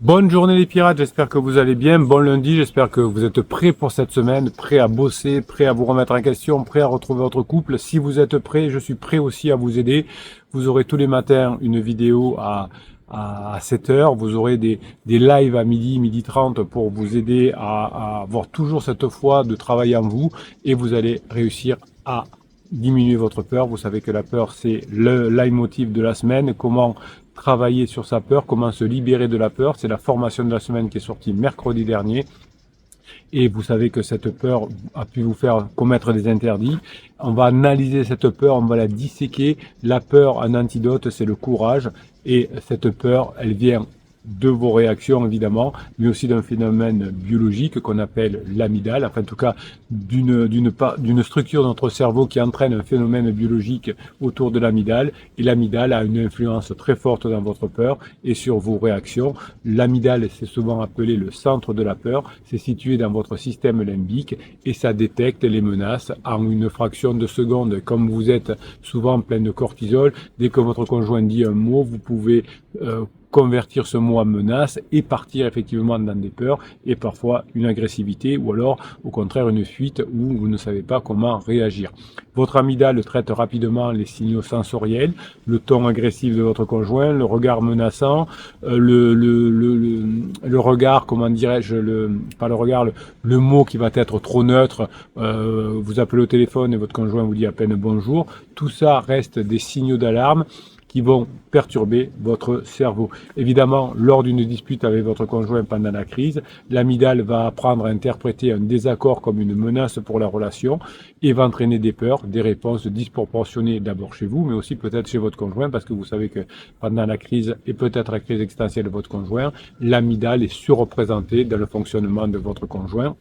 Bonne journée les pirates, j'espère que vous allez bien. Bon lundi, j'espère que vous êtes prêts pour cette semaine, prêts à bosser, prêts à vous remettre en question, prêts à retrouver votre couple. Si vous êtes prêts, je suis prêt aussi à vous aider. Vous aurez tous les matins une vidéo à 7 heures. Vous aurez des lives à midi 30 pour vous aider à avoir toujours cette foi de travailler en vous et vous allez réussir à diminuer votre peur. Vous savez que la peur, c'est le leitmotiv de la semaine. Comment travailler sur sa peur, comment se libérer de la peur. C'est la formation de la semaine qui est sortie mercredi dernier. Et vous savez que cette peur a pu vous faire commettre des interdits. On va analyser cette peur, on va la disséquer. La peur, un antidote, c'est le courage. Et cette peur, elle vient de vos réactions évidemment, mais aussi d'un phénomène biologique qu'on appelle l'amygdale, enfin en tout cas d'une structure de notre cerveau qui entraîne un phénomène biologique autour de l'amygdale, et l'amygdale a une influence très forte dans votre peur et sur vos réactions. L'amygdale, c'est souvent appelé le centre de la peur, c'est situé dans votre système limbique et ça détecte les menaces en une fraction de seconde. Comme vous êtes souvent plein de cortisol, dès que votre conjoint dit un mot, vous pouvez convertir ce mot en menace et partir effectivement dans des peurs et parfois une agressivité ou alors au contraire une fuite où vous ne savez pas comment réagir. Votre amygdale traite rapidement les signaux sensoriels, le ton agressif de votre conjoint, le regard menaçant, le regard, comment dirais-je, pas le regard, le mot qui va être trop neutre, vous appelez au téléphone et votre conjoint vous dit à peine bonjour, tout ça reste des signaux d'alarme qui vont perturber votre cerveau. Évidemment, lors d'une dispute avec votre conjoint pendant la crise, l'amygdale va apprendre à interpréter un désaccord comme une menace pour la relation et va entraîner des peurs, des réponses disproportionnées d'abord chez vous, mais aussi peut-être chez votre conjoint, parce que vous savez que pendant la crise et peut-être la crise existentielle de votre conjoint, l'amygdale est surreprésentée dans le fonctionnement de votre conjoint.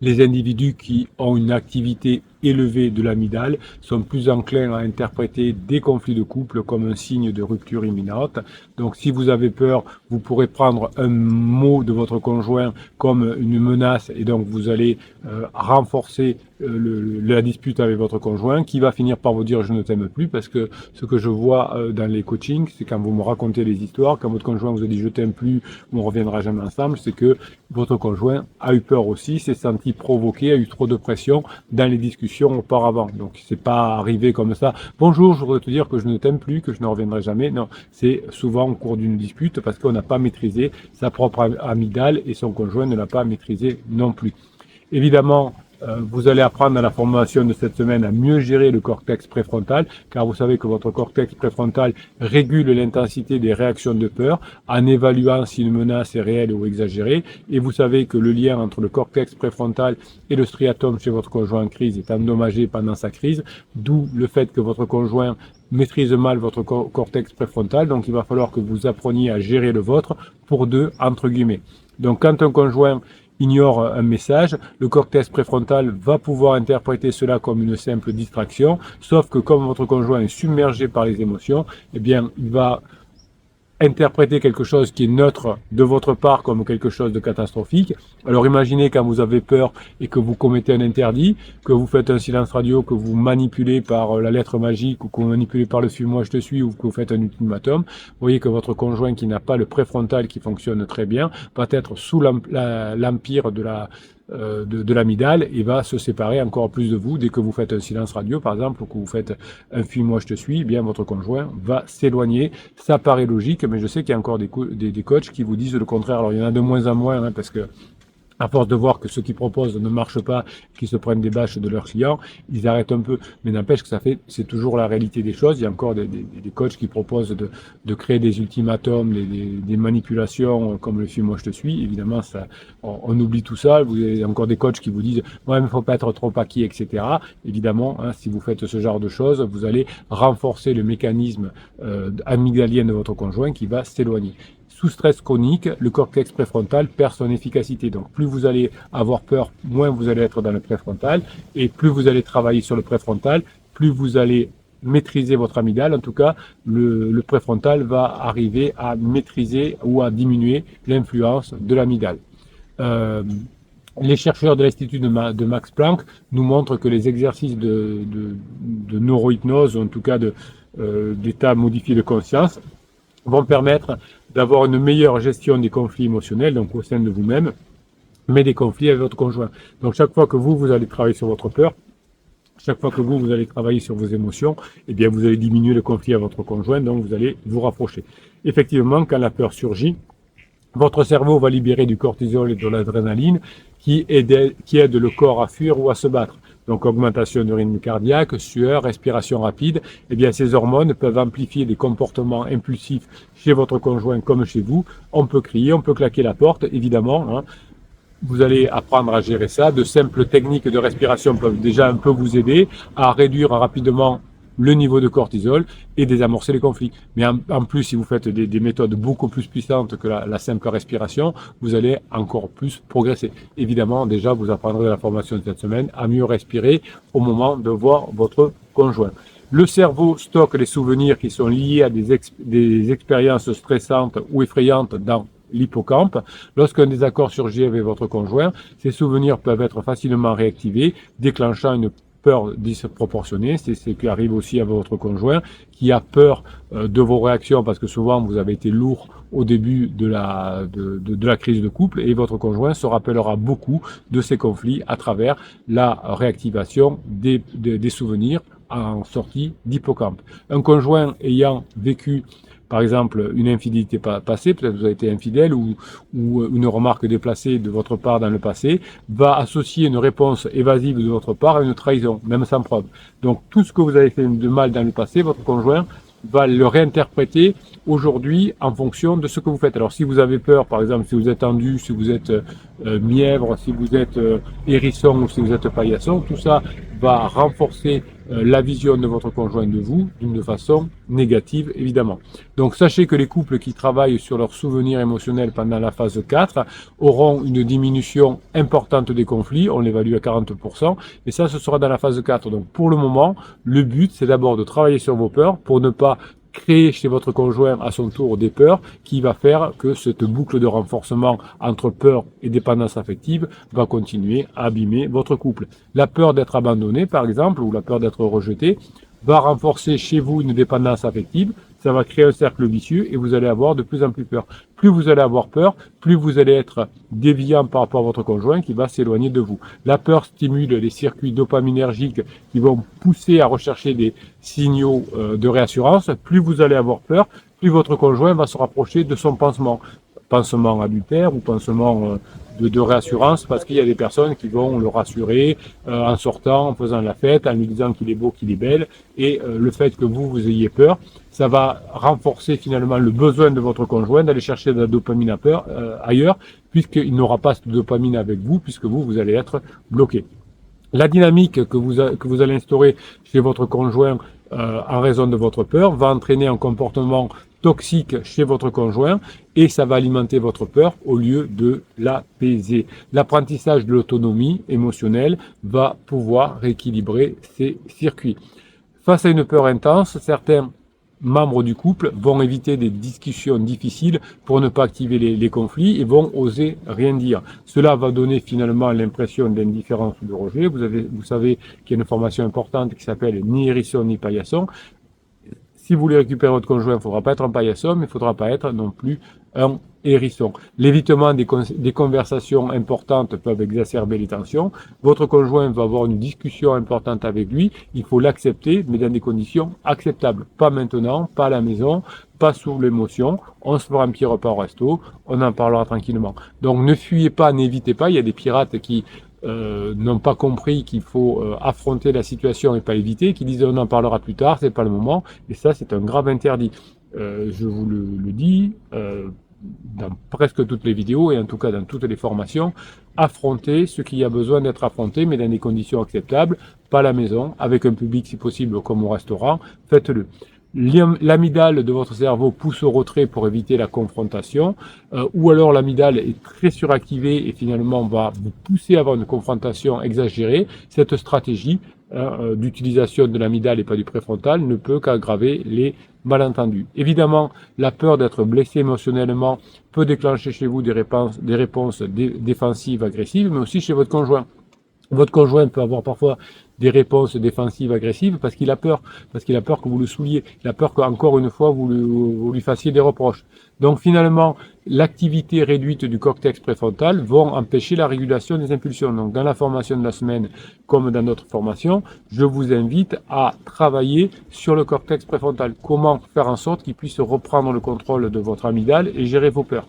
Les individus qui ont une activité élevée de l'amygdale sont plus enclins à interpréter des conflits de couple comme un signe de rupture imminente. Donc si vous avez peur, vous pourrez prendre un mot de votre conjoint comme une menace et donc vous allez renforcer la dispute avec votre conjoint qui va finir par vous dire je ne t'aime plus, parce que ce que je vois dans les coachings, c'est quand vous me racontez les histoires, quand votre conjoint vous a dit je t'aime plus, on reviendra jamais ensemble, c'est que votre conjoint a eu peur aussi, s'est senti provoqué, a eu trop de pression dans les discussions auparavant. Donc c'est pas arrivé comme ça. Bonjour, je voudrais te dire que je ne t'aime plus, que je ne reviendrai jamais. Non, c'est souvent au cours d'une dispute parce qu'on n'a pas maîtrisé sa propre amygdale et son conjoint ne l'a pas maîtrisé non plus. Évidemment, vous allez apprendre dans la formation de cette semaine à mieux gérer le cortex préfrontal, car vous savez que votre cortex préfrontal régule l'intensité des réactions de peur en évaluant si une menace est réelle ou exagérée. Et vous savez que le lien entre le cortex préfrontal et le striatum chez votre conjoint en crise est endommagé pendant sa crise, d'où le fait que votre conjoint maîtrise mal votre cortex préfrontal. Donc il va falloir que vous appreniez à gérer le vôtre pour deux, entre guillemets. Donc quand un conjoint ignore un message, le cortex préfrontal va pouvoir interpréter cela comme une simple distraction, sauf que comme votre conjoint est submergé par les émotions, eh bien, il va interpréter quelque chose qui est neutre de votre part comme quelque chose de catastrophique. Alors imaginez quand vous avez peur et que vous commettez un interdit, que vous faites un silence radio, que vous manipulez par la lettre magique ou que vous manipulez par le suis-moi je te suis ou que vous faites un ultimatum, vous voyez que votre conjoint qui n'a pas le préfrontal qui fonctionne très bien va être sous l'empire de l'amygdale et va se séparer encore plus de vous. Dès que vous faites un silence radio par exemple ou que vous faites un fuis-moi je te suis, eh bien votre conjoint va s'éloigner. Ça paraît logique, mais je sais qu'il y a encore des coachs qui vous disent le contraire. Alors il y en a de moins en moins hein, parce que à force de voir que ceux qui proposent ne marchent pas, qu'ils se prennent des bâches de leurs clients, ils arrêtent un peu. Mais n'empêche que c'est toujours la réalité des choses. Il y a encore des coachs qui proposent de créer des ultimatums, des manipulations comme le film Moi je te suis. Évidemment, on oublie tout ça. Vous avez encore des coachs qui vous disent ouais, mais faut pas être trop acquis, etc. Évidemment, hein, si vous faites ce genre de choses, vous allez renforcer le mécanisme amygdalien de votre conjoint qui va s'éloigner. Sous stress chronique, le cortex préfrontal perd son efficacité. Donc plus vous allez avoir peur, moins vous allez être dans le préfrontal. Et plus vous allez travailler sur le préfrontal, plus vous allez maîtriser votre amygdale. En tout cas, le préfrontal va arriver à maîtriser ou à diminuer l'influence de l'amygdale. Les chercheurs de l'Institut de Max Planck nous montrent que les exercices de neurohypnose, ou en tout cas d'état modifié de conscience, vont permettre d'avoir une meilleure gestion des conflits émotionnels, donc au sein de vous-même, mais des conflits avec votre conjoint. Donc chaque fois que vous allez travailler sur votre peur, chaque fois que vous allez travailler sur vos émotions, eh bien vous allez diminuer le conflit à votre conjoint, donc vous allez vous rapprocher. Effectivement, quand la peur surgit, votre cerveau va libérer du cortisol et de l'adrénaline qui aide le corps à fuir ou à se battre. Donc augmentation de rythme cardiaque, sueur, respiration rapide, eh bien ces hormones peuvent amplifier des comportements impulsifs chez votre conjoint comme chez vous. On peut crier, on peut claquer la porte, évidemment, hein. Vous allez apprendre à gérer ça. De simples techniques de respiration peuvent déjà un peu vous aider à réduire rapidement le niveau de cortisol et désamorcer les conflits. Mais en plus, si vous faites des méthodes beaucoup plus puissantes que la simple respiration, vous allez encore plus progresser. Évidemment, déjà, vous apprendrez de la formation de cette semaine à mieux respirer au moment de voir votre conjoint. Le cerveau stocke les souvenirs qui sont liés à des expériences stressantes ou effrayantes dans l'hippocampe. Lorsqu'un désaccord surgit avec votre conjoint, ces souvenirs peuvent être facilement réactivés, déclenchant une peur disproportionnée. C'est ce qui arrive aussi à votre conjoint, qui a peur de vos réactions parce que souvent vous avez été lourd au début de la crise de couple et votre conjoint se rappellera beaucoup de ces conflits à travers la réactivation des souvenirs en sortie d'hippocampe. Un conjoint ayant vécu par exemple, une infidélité passée, peut-être vous avez été infidèle ou une remarque déplacée de votre part dans le passé, va associer une réponse évasive de votre part à une trahison, même sans preuve. Donc tout ce que vous avez fait de mal dans le passé, votre conjoint va le réinterpréter aujourd'hui en fonction de ce que vous faites. Alors si vous avez peur, par exemple, si vous êtes tendu, si vous êtes mièvre, si vous êtes hérisson ou si vous êtes paillasson, tout ça va renforcer la vision de votre conjoint de vous d'une façon négative, évidemment. Donc sachez que les couples qui travaillent sur leurs souvenirs émotionnels pendant la phase 4 auront une diminution importante des conflits, on l'évalue à 40%, et ça ce sera dans la phase 4. Donc pour le moment, le but c'est d'abord de travailler sur vos peurs pour ne pas créer chez votre conjoint à son tour des peurs qui va faire que cette boucle de renforcement entre peur et dépendance affective va continuer à abîmer votre couple. La peur d'être abandonné par exemple ou la peur d'être rejeté va renforcer chez vous une dépendance affective, ça va créer un cercle vicieux et vous allez avoir de plus en plus peur. Plus vous allez avoir peur, plus vous allez être déviant par rapport à votre conjoint qui va s'éloigner de vous. La peur stimule les circuits dopaminergiques qui vont pousser à rechercher des signaux de réassurance. Plus vous allez avoir peur, plus votre conjoint va se rapprocher de son pansement. Pansement adultère ou pansement de réassurance parce qu'il y a des personnes qui vont le rassurer en sortant, en faisant la fête, en lui disant qu'il est beau, qu'il est belle et le fait que vous ayez peur, ça va renforcer finalement le besoin de votre conjoint d'aller chercher de la dopamine ailleurs puisqu'il n'aura pas cette dopamine avec vous puisque vous allez être bloqué. La dynamique que vous allez instaurer chez votre conjoint en raison de votre peur va entraîner un comportement toxique chez votre conjoint et ça va alimenter votre peur au lieu de l'apaiser. L'apprentissage de l'autonomie émotionnelle va pouvoir rééquilibrer ces circuits. Face à une peur intense, certains membres du couple vont éviter des discussions difficiles pour ne pas activer les conflits et vont oser rien dire. Cela va donner finalement l'impression d'indifférence ou de rejet. Vous savez qu'il y a une formation importante qui s'appelle ni hérisson ni paillasson. Si vous voulez récupérer votre conjoint, il ne faudra pas être un paillasson, mais il ne faudra pas être non plus un hérisson. L'évitement des conversations importantes peuvent exacerber les tensions. Votre conjoint va avoir une discussion importante avec lui. Il faut l'accepter, mais dans des conditions acceptables. Pas maintenant, pas à la maison, pas sous l'émotion. On se fera un petit repas au resto. On en parlera tranquillement. Donc ne fuyez pas, n'évitez pas. Il y a des pirates qui n'ont pas compris qu'il faut affronter la situation et pas éviter, qui disent on en parlera plus tard, c'est pas le moment, et ça c'est un grave interdit. Je vous le dis dans presque toutes les vidéos et en tout cas dans toutes les formations, affrontez ce qui a besoin d'être affronté, mais dans des conditions acceptables, pas à la maison, avec un public si possible comme au restaurant, faites-le. L'amygdale de votre cerveau pousse au retrait pour éviter la confrontation, ou alors l'amygdale est très suractivée et finalement va vous pousser à avoir une confrontation exagérée. Cette stratégie d'utilisation de l'amygdale et pas du préfrontal ne peut qu'aggraver les malentendus. Évidemment, la peur d'être blessé émotionnellement peut déclencher chez vous des réponses défensives, agressives, mais aussi chez votre conjoint. Votre conjoint peut avoir parfois des réponses défensives agressives parce qu'il a peur que vous le souliez, il a peur qu'encore une fois vous lui fassiez des reproches. Donc finalement, l'activité réduite du cortex préfrontal vont empêcher la régulation des impulsions. Donc dans la formation de la semaine, comme dans notre formation, je vous invite à travailler sur le cortex préfrontal. Comment faire en sorte qu'il puisse reprendre le contrôle de votre amygdale et gérer vos peurs.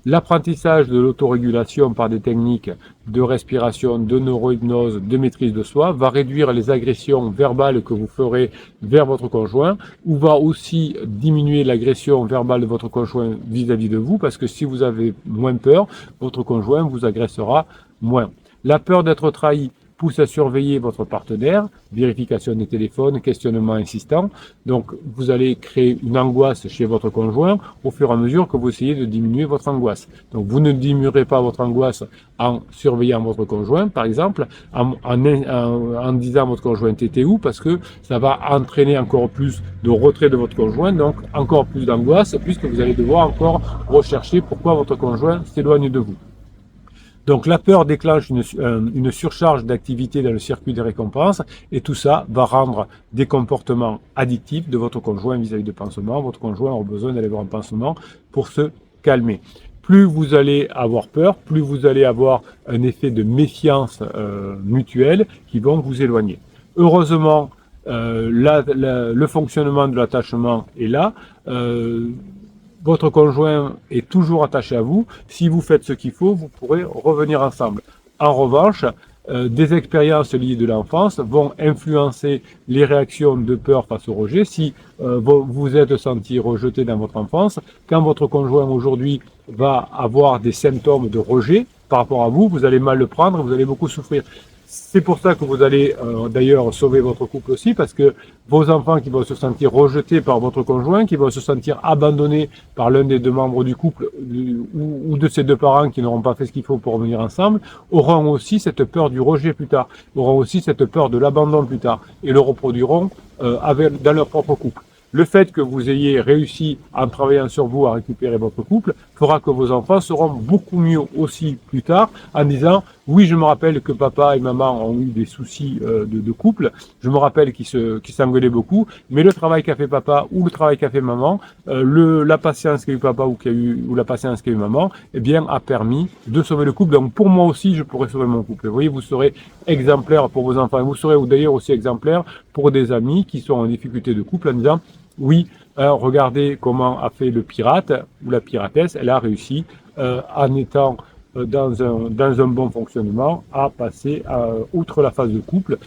L'apprentissage de l'autorégulation par des techniques de respiration, de neurohypnose, de maîtrise de soi va réduire les agressions verbales que vous ferez vers votre conjoint, ou va aussi diminuer l'agression verbale de votre conjoint vis-à-vis de vous, parce que si vous avez moins peur, votre conjoint vous agressera moins. La peur d'être trahi pousse à surveiller votre partenaire, vérification des téléphones, questionnement insistant. Donc vous allez créer une angoisse chez votre conjoint au fur et à mesure que vous essayez de diminuer votre angoisse. Donc vous ne diminuerez pas votre angoisse en surveillant votre conjoint, par exemple, en disant à votre conjoint t'étais où, parce que ça va entraîner encore plus de retrait de votre conjoint, donc encore plus d'angoisse, puisque vous allez devoir encore rechercher pourquoi votre conjoint s'éloigne de vous. Donc la peur déclenche une surcharge d'activité dans le circuit des récompenses et tout ça va rendre des comportements addictifs de votre conjoint vis-à-vis de pansement. Votre conjoint aura besoin d'aller voir un pansement pour se calmer. Plus vous allez avoir peur, plus vous allez avoir un effet de méfiance mutuelle qui vont vous éloigner. Heureusement, le fonctionnement de l'attachement est là. Votre conjoint est toujours attaché à vous. Si vous faites ce qu'il faut, vous pourrez revenir ensemble. En revanche, des expériences liées de l'enfance vont influencer les réactions de peur face au rejet. Si vous vous êtes senti rejeté dans votre enfance, quand votre conjoint aujourd'hui va avoir des symptômes de rejet par rapport à vous, vous allez mal le prendre, vous allez beaucoup souffrir. C'est pour ça que vous allez d'ailleurs sauver votre couple aussi, parce que vos enfants qui vont se sentir rejetés par votre conjoint, qui vont se sentir abandonnés par l'un des deux membres du couple ou de ces deux parents qui n'auront pas fait ce qu'il faut pour revenir ensemble, auront aussi cette peur du rejet plus tard, auront aussi cette peur de l'abandon plus tard et le reproduiront dans leur propre couple. Le fait que vous ayez réussi en travaillant sur vous à récupérer votre couple fera que vos enfants seront beaucoup mieux aussi plus tard en disant « Oui, je me rappelle que papa et maman ont eu des soucis de couple, je me rappelle qu'ils s'engueulaient beaucoup, mais le travail qu'a fait papa ou le travail qu'a fait maman, la patience qu'a eu papa ou la patience qu'a eu maman, eh bien, a permis de sauver le couple. Donc pour moi aussi, je pourrais sauver mon couple. » Vous voyez, vous serez exemplaire pour vos enfants et vous serez d'ailleurs aussi exemplaire pour des amis qui sont en difficulté de couple en disant oui, regardez comment a fait le pirate ou la piratesse, elle a réussi en étant dans un bon fonctionnement à passer outre la phase de couple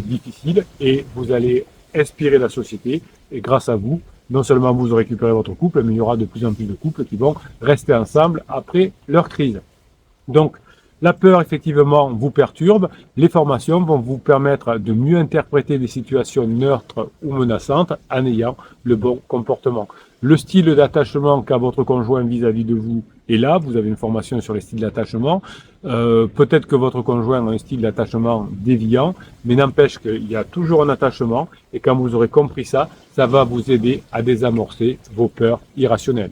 difficile et vous allez inspirer la société et grâce à vous, non seulement vous aurez récupéré votre couple, mais il y aura de plus en plus de couples qui vont rester ensemble après leur crise. Donc, la peur, effectivement, vous perturbe. Les formations vont vous permettre de mieux interpréter des situations neutres ou menaçantes en ayant le bon comportement. Le style d'attachement qu'a votre conjoint vis-à-vis de vous est là. Vous avez une formation sur les styles d'attachement. Peut-être que votre conjoint a un style d'attachement déviant, mais n'empêche qu'il y a toujours un attachement. Et quand vous aurez compris ça, ça va vous aider à désamorcer vos peurs irrationnelles.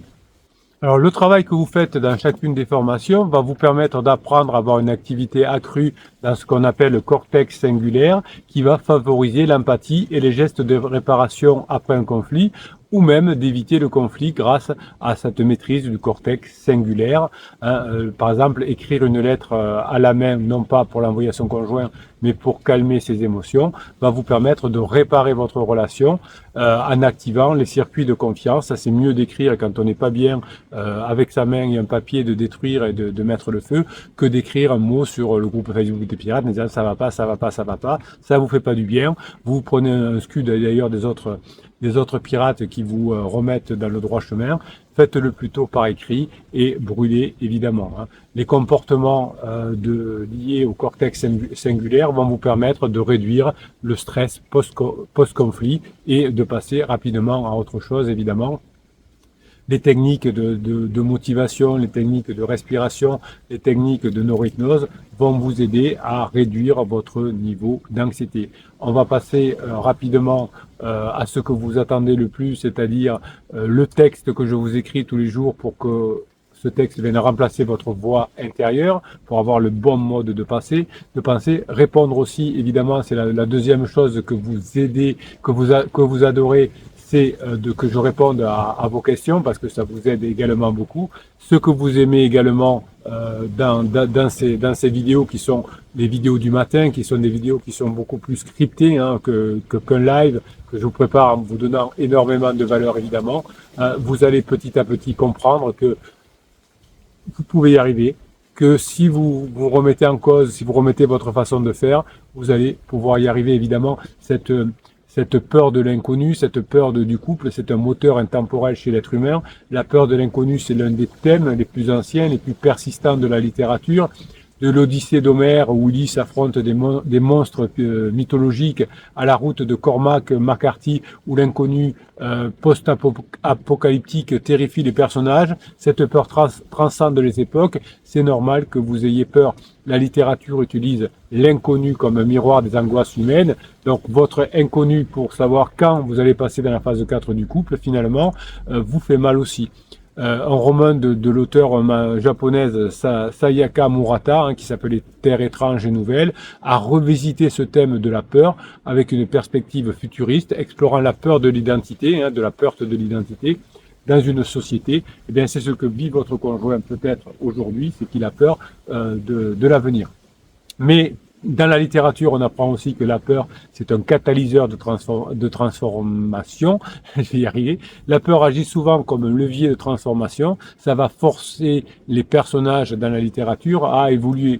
Alors le travail que vous faites dans chacune des formations va vous permettre d'apprendre à avoir une activité accrue dans ce qu'on appelle le cortex singulaire qui va favoriser l'empathie et les gestes de réparation après un conflit ou même d'éviter le conflit grâce à cette maîtrise du cortex singulaire. Par exemple, écrire une lettre à la main, non pas pour l'envoyer à son conjoint, mais pour calmer ses émotions, va vous permettre de réparer votre relation en activant les circuits de confiance. Ça, c'est mieux d'écrire quand on n'est pas bien avec sa main et un papier, de détruire et de mettre le feu, que d'écrire un mot sur le groupe Facebook des pirates en disant ça va pas, ça va pas, ça va pas, ça vous fait pas du bien. Vous prenez un scud d'ailleurs des autres pirates qui vous remettent dans le droit chemin, faites-le plutôt par écrit et brûlez évidemment. Les comportements liés au cortex singulaire vont vous permettre de réduire le stress post-conflit et de passer rapidement à autre chose évidemment. Les techniques de motivation, les techniques de respiration, les techniques de neurohypnose vont vous aider à réduire votre niveau d'anxiété. On va passer rapidement à ce que vous attendez le plus, c'est-à-dire le texte que je vous écris tous les jours pour que ce texte vienne remplacer votre voix intérieure pour avoir le bon mode de pensée. Répondre aussi, évidemment, c'est la deuxième chose que vous aidez, que vous adorez, c'est que je réponde à vos questions parce que ça vous aide également beaucoup. Ce que vous aimez également dans ces vidéos qui sont les vidéos du matin, qui sont des vidéos qui sont beaucoup plus scriptées qu'un live que je vous prépare en vous donnant énormément de valeur évidemment, vous allez petit à petit comprendre que vous pouvez y arriver, que si vous vous remettez en cause, si vous remettez votre façon de faire, vous allez pouvoir y arriver évidemment. Cette peur de l'inconnu, cette peur du couple, c'est un moteur intemporel chez l'être humain. La peur de l'inconnu, c'est l'un des thèmes les plus anciens, les plus persistants de la littérature. De l'Odyssée d'Homère, où Ulysse affronte des monstres mythologiques, à la route de Cormac McCarthy, où l'inconnu post-apocalyptique terrifie les personnages. Cette peur transcende les époques. C'est normal que vous ayez peur. La littérature utilise l'inconnu comme un miroir des angoisses humaines. Donc votre inconnu pour savoir quand vous allez passer dans la phase 4 du couple, finalement, vous fait mal aussi. Un roman de l'auteur japonaise Sayaka Murata, qui s'appelait Terre étrange et nouvelle, a revisité ce thème de la peur avec une perspective futuriste, explorant la peur de l'identité, de la perte de l'identité dans une société. Eh bien, c'est ce que vit votre conjoint peut-être aujourd'hui, c'est qu'il a peur de l'avenir. Mais dans la littérature, on apprend aussi que la peur, c'est un catalyseur de transformation. Je vais y arriver. La peur agit souvent comme un levier de transformation. Ça va forcer les personnages dans la littérature à évoluer.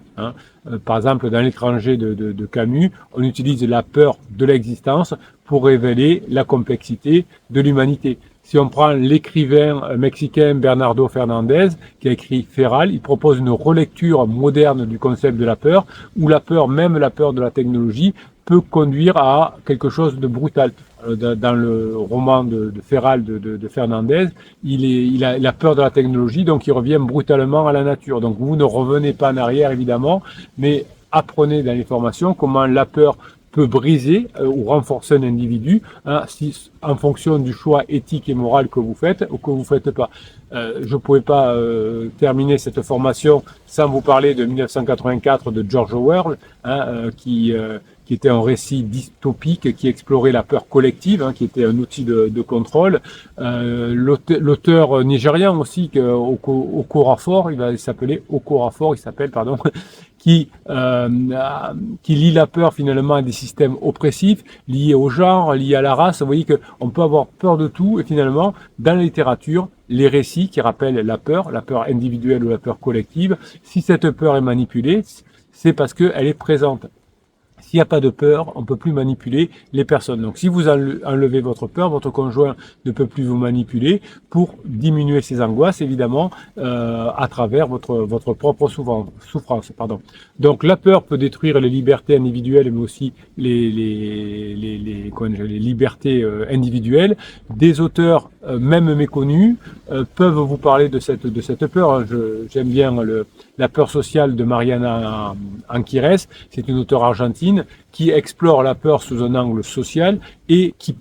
Par exemple, dans L'étranger de Camus, on utilise la peur de l'existence pour révéler la complexité de l'humanité. Si on prend l'écrivain mexicain Bernardo Fernandez, qui a écrit Feral, il propose une relecture moderne du concept de la peur, où la peur, même la peur de la technologie, peut conduire à quelque chose de brutal. Dans le roman de Feral de Fernandez, il a peur de la technologie, donc il revient brutalement à la nature. Donc vous ne revenez pas en arrière, évidemment, mais apprenez dans les formations comment la peur peut briser ou renforcer un individu en fonction du choix éthique et moral que vous faites ou que vous faites pas. Je ne pouvais pas terminer cette formation sans vous parler de 1984 de George Orwell, qui était un récit dystopique qui explorait la peur collective, qui était un outil de contrôle. L'auteur nigérian aussi, Okorafor, il s'appelle, qui lie la peur finalement à des systèmes oppressifs, liés au genre, liés à la race. Vous voyez qu'on peut avoir peur de tout, et finalement, dans la littérature, les récits qui rappellent la peur individuelle ou la peur collective, si cette peur est manipulée, c'est parce qu'elle est présente. S'il n'y a pas de peur, on ne peut plus manipuler les personnes. Donc si vous enlevez votre peur, votre conjoint ne peut plus vous manipuler pour diminuer ses angoisses, évidemment, à travers votre propre souffrance. Donc la peur peut détruire les libertés individuelles, mais aussi les libertés individuelles. Des auteurs, même méconnus, peuvent vous parler de cette peur. J'aime bien la peur sociale de Mariana Enquires. C'est une auteure argentine qui explore la peur sous un angle social et qui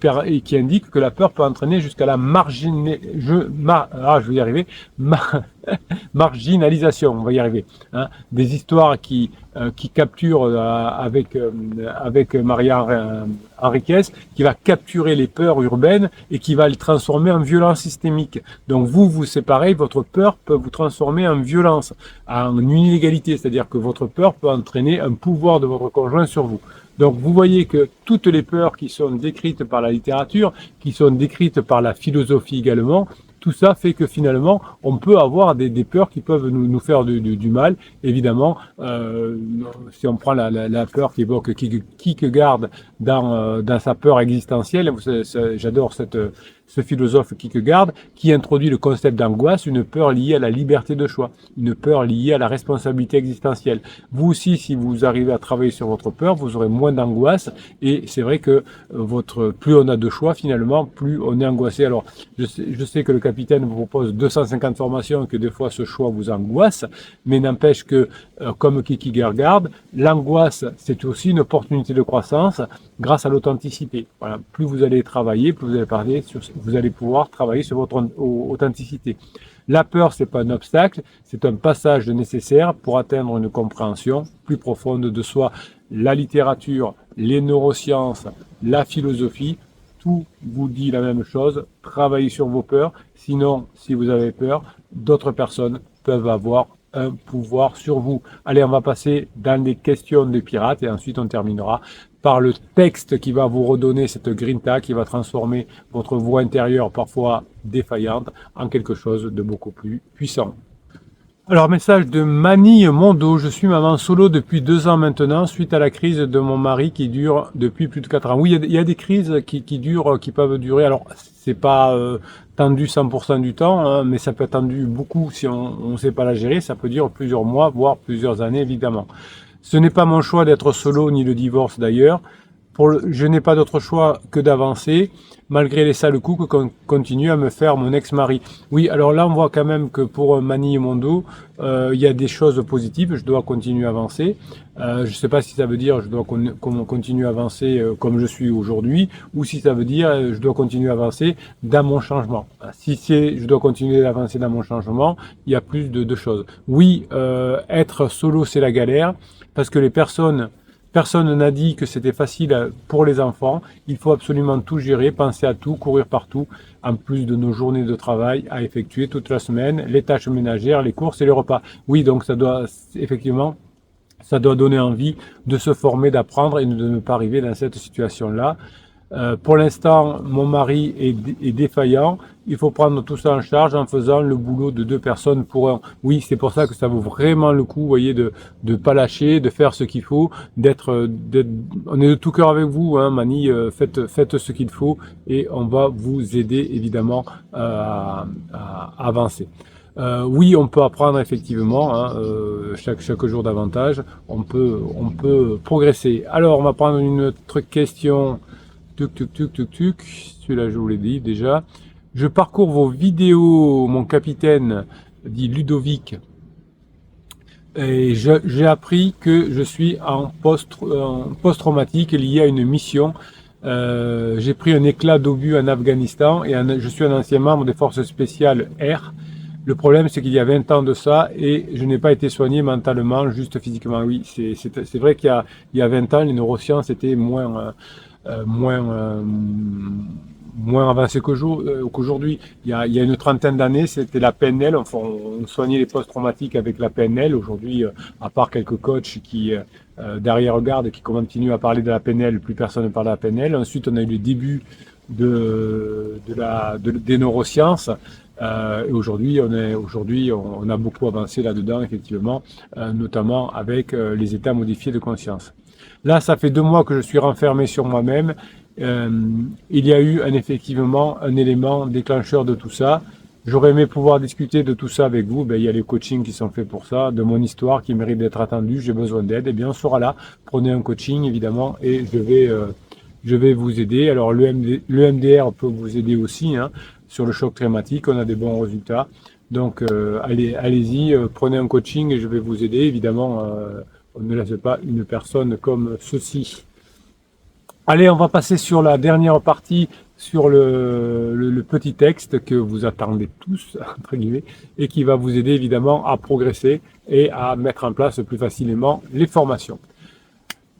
indique que la peur peut entraîner jusqu'à la marginalisation, on va y arriver. Des histoires qui capturent avec Maria Enriquez, qui va capturer les peurs urbaines et qui va les transformer en violence systémique. Donc c'est pareil, votre peur peut vous transformer en violence, en une inégalité, c'est-à-dire que votre peur peut entraîner un pouvoir de votre conjoint sur vous. Donc vous voyez que toutes les peurs qui sont décrites par la littérature, qui sont décrites par la philosophie également, tout ça fait que finalement, on peut avoir des peurs qui peuvent nous faire du mal. Évidemment, si on prend la peur qu'évoque Kierkegaard dans sa peur existentielle, j'adore ce philosophe Kierkegaard, qui introduit le concept d'angoisse, une peur liée à la liberté de choix, une peur liée à la responsabilité existentielle. Vous aussi, si vous arrivez à travailler sur votre peur, vous aurez moins d'angoisse, et c'est vrai que plus on a de choix, finalement, plus on est angoissé. Alors, je sais que le capitaine vous propose 250 formations, et que des fois ce choix vous angoisse, mais n'empêche que, comme Kierkegaard, l'angoisse, c'est aussi une opportunité de croissance grâce à l'authenticité. Voilà. Plus vous allez travailler, plus vous allez parler sur vous allez pouvoir travailler sur votre authenticité. La peur, c'est pas un obstacle, c'est un passage nécessaire pour atteindre une compréhension plus profonde de soi. La littérature, les neurosciences, la philosophie, tout vous dit la même chose. Travaillez sur vos peurs. Sinon, si vous avez peur, d'autres personnes peuvent avoir un pouvoir sur vous. Allez, on va passer dans les questions des pirates et ensuite on terminera par le texte qui va vous redonner cette grinta, qui va transformer votre voix intérieure parfois défaillante en quelque chose de beaucoup plus puissant. Alors, message de Manille Mondo. Je suis maman solo depuis 2 ans maintenant, suite à la crise de mon mari qui dure depuis plus de 4 ans. Oui, il y a des crises qui durent, qui peuvent durer. Alors, c'est pas tendu 100% du temps, hein, mais ça peut être tendu beaucoup si on ne sait pas la gérer. Ça peut durer plusieurs mois, voire plusieurs années, évidemment. Ce n'est pas mon choix d'être solo, ni le divorce d'ailleurs. Je n'ai pas d'autre choix que d'avancer, malgré les sales coups que continue à me faire mon ex-mari. Oui, alors là, on voit quand même que pour Manille Mondo, il y a des choses positives. Je dois continuer à avancer. Je ne sais pas si ça veut dire je dois continuer à avancer comme je suis aujourd'hui, ou si ça veut dire je dois continuer à avancer dans mon changement. Si c'est je dois continuer à avancer dans mon changement, il y a plus de choses. Oui, être solo, c'est la galère, parce que personne n'a dit que c'était facile pour les enfants. Il faut absolument tout gérer, penser à tout, courir partout, en plus de nos journées de travail à effectuer toute la semaine, les tâches ménagères, les courses et les repas. Oui, donc ça doit donner envie de se former, d'apprendre et de ne pas arriver dans cette situation-là. Pour l'instant, mon mari est défaillant. Il faut prendre tout ça en charge en faisant le boulot de 2 personnes pour un. Oui, c'est pour ça que ça vaut vraiment le coup, vous voyez, de pas lâcher, de faire ce qu'il faut, on est de tout cœur avec vous, hein, Mani, faites ce qu'il faut et on va vous aider évidemment à avancer. Oui, on peut apprendre effectivement, hein, chaque jour davantage. On peut progresser. Alors, on va prendre une autre question. Celui-là, je vous l'ai dit déjà. Je parcours vos vidéos, mon capitaine, dit Ludovic, et j'ai appris que je suis en post-traumatique lié à une mission. J'ai pris un éclat d'obus en Afghanistan et je suis un ancien membre des forces spéciales air. Le problème, c'est qu'il y a 20 ans de ça et je n'ai pas été soigné mentalement, juste physiquement. Oui, c'est vrai qu'il y a 20 ans, les neurosciences étaient moins avancé qu'aujourd'hui. Il y a une trentaine d'années, c'était la PNL. Enfin, on soignait les post-traumatiques avec la PNL. Aujourd'hui, à part quelques coachs qui derrière-garde qui continuent à parler de la PNL, plus personne ne parle de la PNL. Ensuite, on a eu le début des neurosciences. Et aujourd'hui, on a beaucoup avancé là-dedans, effectivement, notamment avec les états modifiés de conscience. Là, ça fait 2 mois que je suis renfermé sur moi-même. Il y a eu effectivement un élément déclencheur de tout ça. J'aurais aimé pouvoir discuter de tout ça avec vous. Il y a les coachings qui sont faits pour ça, de mon histoire qui mérite d'être attendue. J'ai besoin d'aide. Eh bien, on sera là. Prenez un coaching, évidemment, et je vais vous aider. Alors, le MDR peut vous aider aussi, hein, sur le choc traumatique. On a des bons résultats. Donc, allez-y, prenez un coaching et je vais vous aider. Évidemment, on ne laisse pas une personne comme ceci. Allez, on va passer sur la dernière partie, sur le petit texte que vous attendez tous, entre guillemets, et qui va vous aider évidemment à progresser et à mettre en place plus facilement les formations.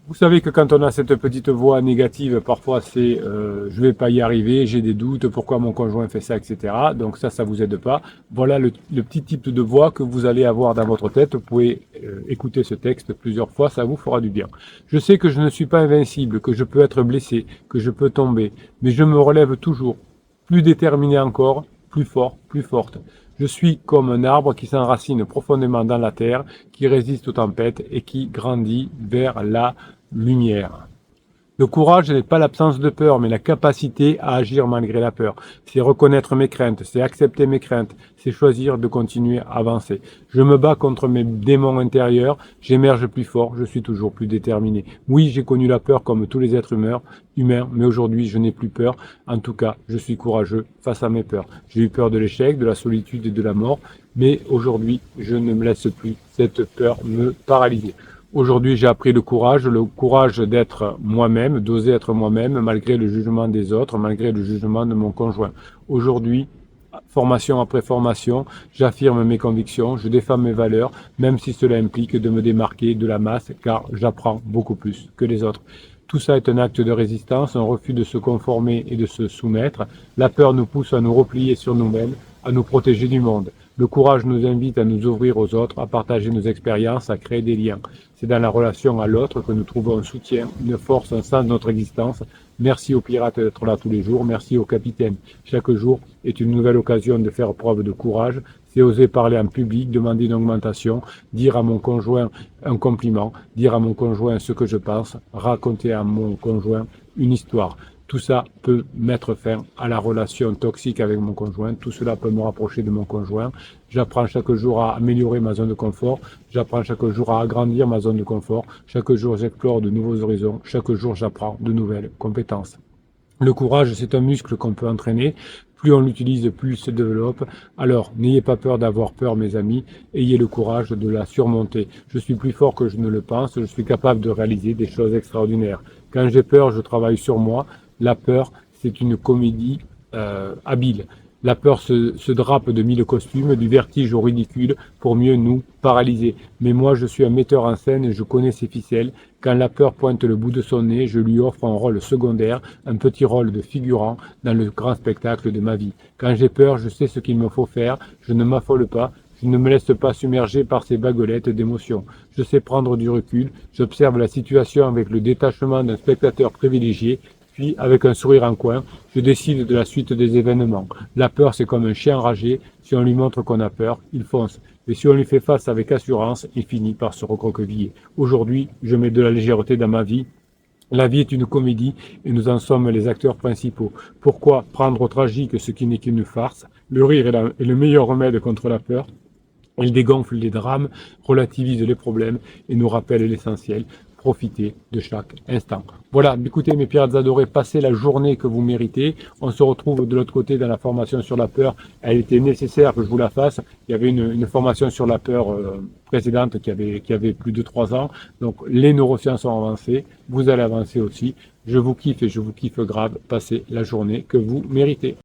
Vous savez que quand on a cette petite voix négative, parfois c'est je vais pas y arriver, j'ai des doutes, pourquoi mon conjoint fait ça, etc. Donc ça vous aide pas. Voilà le petit type de voix que vous allez avoir dans votre tête. Vous pouvez écouter ce texte plusieurs fois, ça vous fera du bien. Je sais que je ne suis pas invincible, que je peux être blessé, que je peux tomber, mais je me relève toujours, plus déterminé encore, plus fort, plus forte. Je suis comme un arbre qui s'enracine profondément dans la terre, qui résiste aux tempêtes et qui grandit vers la lumière. Le courage n'est pas l'absence de peur, mais la capacité à agir malgré la peur. C'est reconnaître mes craintes, c'est accepter mes craintes, c'est choisir de continuer à avancer. Je me bats contre mes démons intérieurs, j'émerge plus fort, je suis toujours plus déterminé. Oui, j'ai connu la peur comme tous les êtres humains, mais aujourd'hui je n'ai plus peur. En tout cas, je suis courageux face à mes peurs. J'ai eu peur de l'échec, de la solitude et de la mort, mais aujourd'hui je ne me laisse plus cette peur me paralyser. Aujourd'hui, j'ai appris le courage d'être moi-même, d'oser être moi-même, malgré le jugement des autres, malgré le jugement de mon conjoint. Aujourd'hui, formation après formation, j'affirme mes convictions, je défends mes valeurs, même si cela implique de me démarquer de la masse, car j'apprends beaucoup plus que les autres. Tout ça est un acte de résistance, un refus de se conformer et de se soumettre. La peur nous pousse à nous replier sur nous-mêmes, à nous protéger du monde. Le courage nous invite à nous ouvrir aux autres, à partager nos expériences, à créer des liens. C'est dans la relation à l'autre que nous trouvons un soutien, une force, un sens de notre existence. Merci aux pirates d'être là tous les jours. Merci aux capitaines. Chaque jour est une nouvelle occasion de faire preuve de courage. C'est oser parler en public, demander une augmentation, dire à mon conjoint un compliment, dire à mon conjoint ce que je pense, raconter à mon conjoint une histoire. Tout ça peut mettre fin à la relation toxique avec mon conjoint. Tout cela peut me rapprocher de mon conjoint. J'apprends chaque jour à améliorer ma zone de confort. J'apprends chaque jour à agrandir ma zone de confort. Chaque jour, j'explore de nouveaux horizons. Chaque jour, j'apprends de nouvelles compétences. Le courage, c'est un muscle qu'on peut entraîner. Plus on l'utilise, plus il se développe. Alors, n'ayez pas peur d'avoir peur, mes amis. Ayez le courage de la surmonter. Je suis plus fort que je ne le pense. Je suis capable de réaliser des choses extraordinaires. Quand j'ai peur, je travaille sur moi. La peur, c'est une comédie habile. La peur se drape de mille costumes, du vertige au ridicule, pour mieux nous paralyser. Mais moi, je suis un metteur en scène et je connais ses ficelles. Quand la peur pointe le bout de son nez, je lui offre un rôle secondaire, un petit rôle de figurant dans le grand spectacle de ma vie. Quand j'ai peur, je sais ce qu'il me faut faire, je ne m'affole pas, je ne me laisse pas submerger par ces baguelettes d'émotions. Je sais prendre du recul, j'observe la situation avec le détachement d'un spectateur privilégié, puis, avec un sourire en coin, je décide de la suite des événements. La peur, c'est comme un chien enragé. Si on lui montre qu'on a peur, il fonce. Mais si on lui fait face avec assurance, il finit par se recroqueviller. Aujourd'hui, je mets de la légèreté dans ma vie. La vie est une comédie et nous en sommes les acteurs principaux. Pourquoi prendre au tragique ce qui n'est qu'une farce? Le rire est le meilleur remède contre la peur. Il dégonfle les drames, relativise les problèmes et nous rappelle l'essentiel. Profitez de chaque instant. Voilà, écoutez mes pirates adorés, passez la journée que vous méritez. On se retrouve de l'autre côté dans la formation sur la peur. Elle était nécessaire que je vous la fasse. Il y avait une formation sur la peur précédente qui avait plus de 3 ans. Donc les neurosciences ont avancé, vous allez avancer aussi. Je vous kiffe et je vous kiffe grave. Passez la journée que vous méritez.